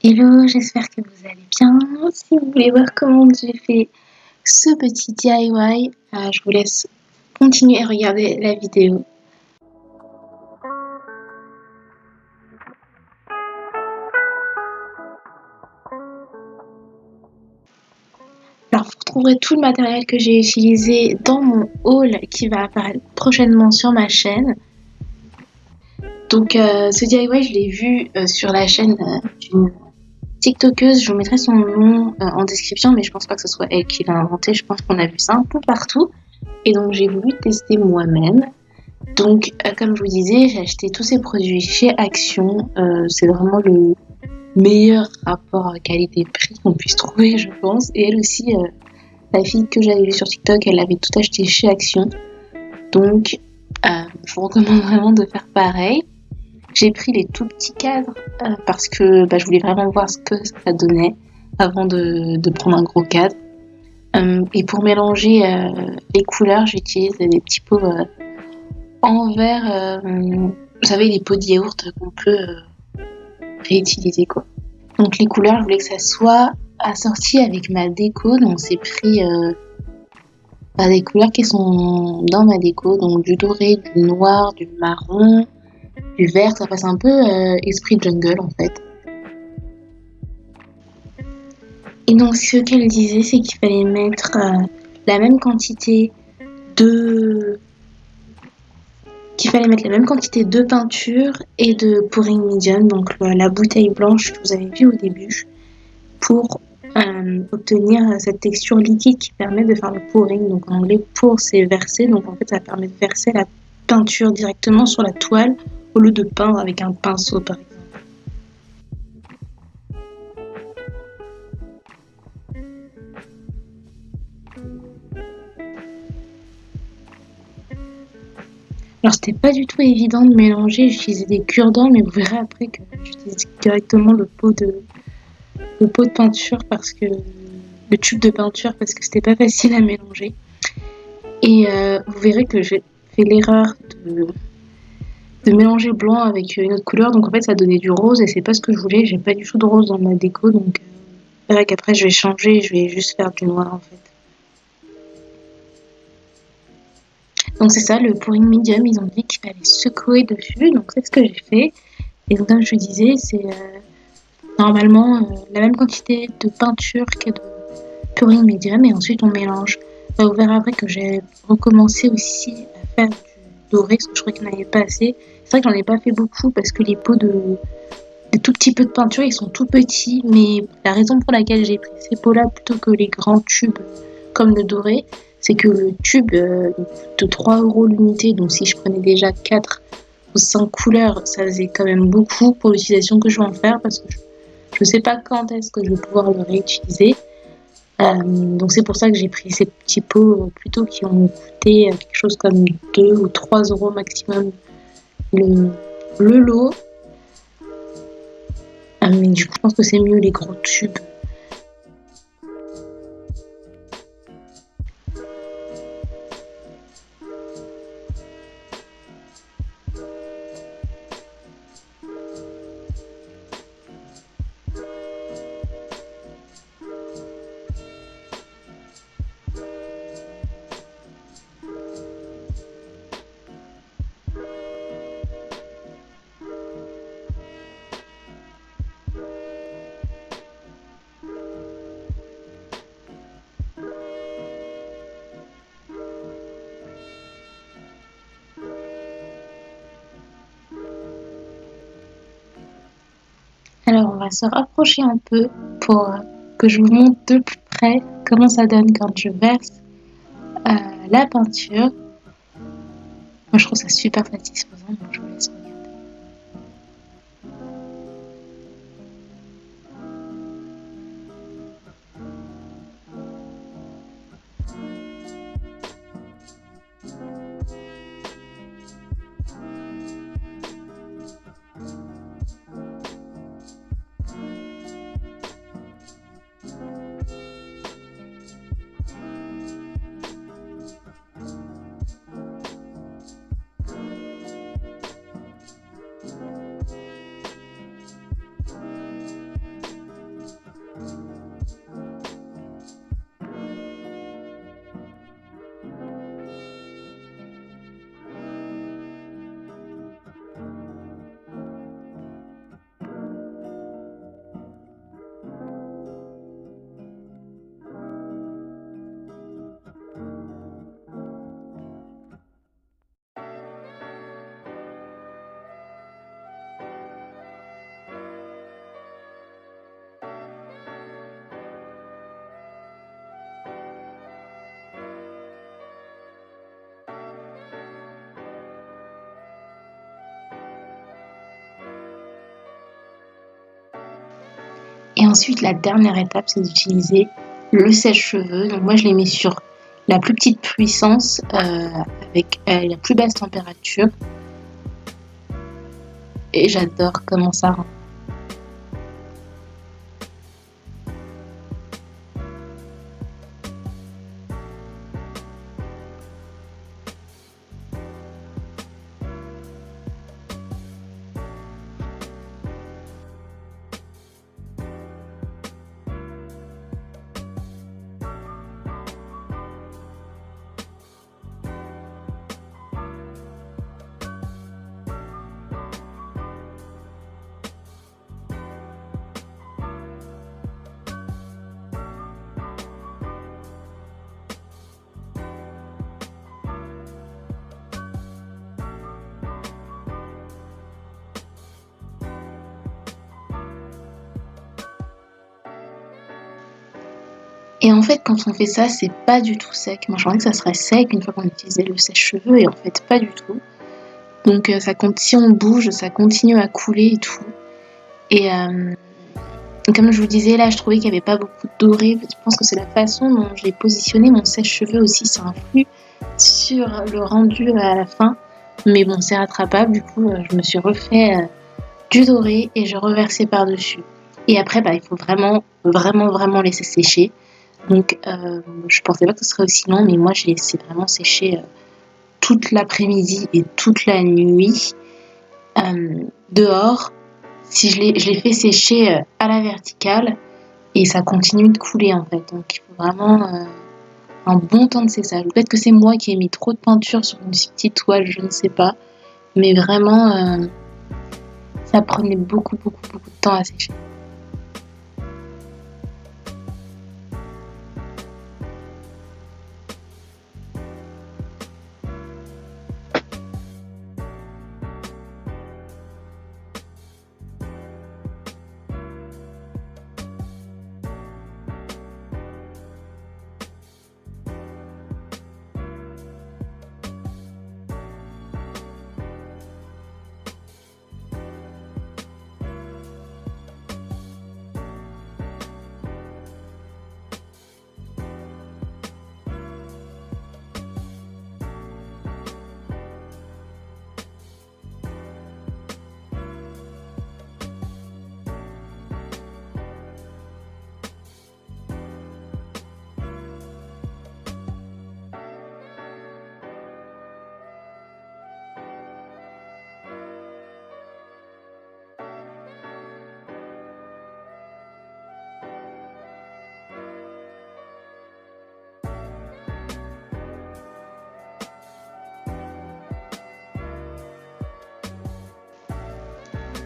Hello, j'espère que vous allez bien. Si vous voulez voir comment j'ai fait ce petit DIY, je vous laisse continuer à regarder la vidéo. Alors, vous retrouverez tout le matériel que j'ai utilisé dans mon haul qui va apparaître prochainement sur ma chaîne. Donc, ce DIY, je l'ai vu sur la chaîne d'une TikTokeuse. Je vous mettrai son nom en description, mais je pense pas que ce soit elle qui l'a inventé. Je pense qu'on a vu ça un peu partout. Et donc, j'ai voulu tester moi-même. Donc, comme je vous disais, j'ai acheté tous ces produits chez Action. C'est vraiment le meilleur rapport qualité-prix qu'on puisse trouver, je pense. Et elle aussi, la fille que j'avais vue sur TikTok, elle avait tout acheté chez Action. Donc, je vous recommande vraiment de faire pareil. J'ai pris les tout petits cadres parce que je voulais vraiment voir ce que ça donnait avant de prendre un gros cadre. Et pour mélanger les couleurs, j'utilise des petits pots en verre. Vous savez, les pots de yaourt qu'on peut réutiliser, quoi. Donc les couleurs, je voulais que ça soit assorti avec ma déco. Donc c'est pris des couleurs qui sont dans ma déco. Donc du doré, du noir, du marron, du vert. Ça passe un peu esprit jungle en fait. Et donc ce qu'elle disait, c'est qu'il fallait mettre la même quantité de peinture et de pouring medium, donc la bouteille blanche que vous avez vue au début, pour obtenir cette texture liquide qui permet de faire le pouring. Donc en anglais, pour c'est verser, donc en fait ça permet de verser la peinture directement sur la toile au lieu de peindre avec un pinceau par exemple. Alors c'était pas du tout évident de mélanger, j'utilisais des cure-dents, mais vous verrez après que j'utilise directement le pot de peinture parce que le tube de peinture parce que c'était pas facile à mélanger. Et vous verrez que j'ai fait l'erreur de mélanger le blanc avec une autre couleur, donc en fait ça donnait du rose et c'est pas ce que je voulais. J'ai pas du tout de rose dans ma déco, donc c'est vrai qu'après je vais changer, je vais juste faire du noir en fait. Donc c'est ça, le pouring medium, ils ont dit qu'il fallait secouer dessus, donc c'est ce que j'ai fait. Et donc comme je vous disais, c'est normalement la même quantité de peinture que de pouring medium et ensuite on mélange. Vous verrez après que j'ai recommencé aussi à faire du doré parce que je crois qu'il n'y en avait pas assez. C'est vrai que j'en ai pas fait beaucoup parce que les pots des tout petits pots de peinture ils sont tout petits, mais la raison pour laquelle j'ai pris ces pots là plutôt que les grands tubes comme le doré, c'est que le tube de 3 € l'unité, donc si je prenais déjà 4 ou 5 couleurs, ça faisait quand même beaucoup pour l'utilisation que je vais en faire parce que je ne sais pas quand est-ce que je vais pouvoir le réutiliser. Donc c'est pour ça que j'ai pris ces petits pots plutôt qui ont coûté quelque chose comme 2 ou 3 € maximum le, le lot. Mais du coup, je pense que c'est mieux les gros tubes. Alors, on va se rapprocher un peu pour que je vous montre de plus près comment ça donne quand je verse la peinture. Moi, je trouve ça super satisfaisant, donc je vous laisse regarder. Et ensuite, la dernière étape, c'est d'utiliser le sèche-cheveux. Donc moi, je l'ai mis sur la plus petite puissance avec la plus basse température. Et j'adore comment ça rend. Et en fait, quand on fait ça, c'est pas du tout sec. Moi, je pensais que ça serait sec une fois qu'on utilisait le sèche-cheveux, et en fait, pas du tout. Donc, si on bouge, ça continue à couler et tout. Et comme je vous disais, là, je trouvais qu'il n'y avait pas beaucoup de doré. Je pense que c'est la façon dont j'ai positionné mon sèche-cheveux aussi, ça influe sur le rendu à la fin. Mais bon, c'est rattrapable. Du coup, je me suis refait du doré et je reversais par-dessus. Et après, il faut vraiment laisser sécher. Donc, je pensais pas que ce serait aussi long, mais moi, j'ai laissé vraiment sécher toute l'après-midi et toute la nuit dehors. Je l'ai fait sécher à la verticale et ça continue de couler en fait. Donc, il faut vraiment un bon temps de séchage. Peut-être que c'est moi qui ai mis trop de peinture sur une petite toile, je ne sais pas. Mais vraiment, ça prenait beaucoup de temps à sécher.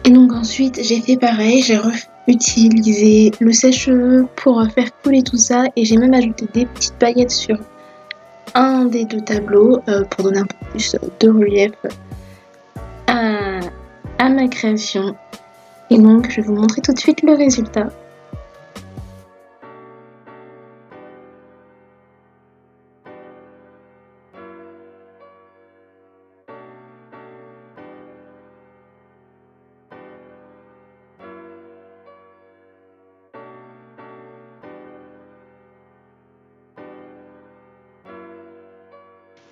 Et donc ensuite, j'ai fait pareil, j'ai utilisé le sèche-cheveux pour faire couler tout ça et j'ai même ajouté des petites paillettes sur un des deux tableaux pour donner un peu plus de relief à, à ma création. Et donc, je vais vous montrer tout de suite le résultat.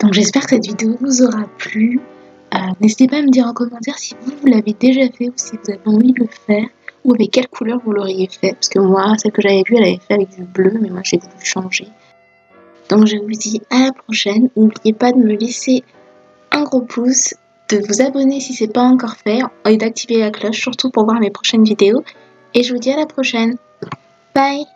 Donc j'espère que cette vidéo vous aura plu. N'hésitez pas à me dire en commentaire si vous l'avez déjà fait ou si vous avez envie de le faire ou avec quelle couleur vous l'auriez fait. Parce que moi, celle que j'avais vue, elle avait fait avec du bleu, mais moi j'ai voulu changer. Donc je vous dis à la prochaine. N'oubliez pas de me laisser un gros pouce, de vous abonner si ce n'est pas encore fait et d'activer la cloche, surtout pour voir mes prochaines vidéos. Et je vous dis à la prochaine. Bye!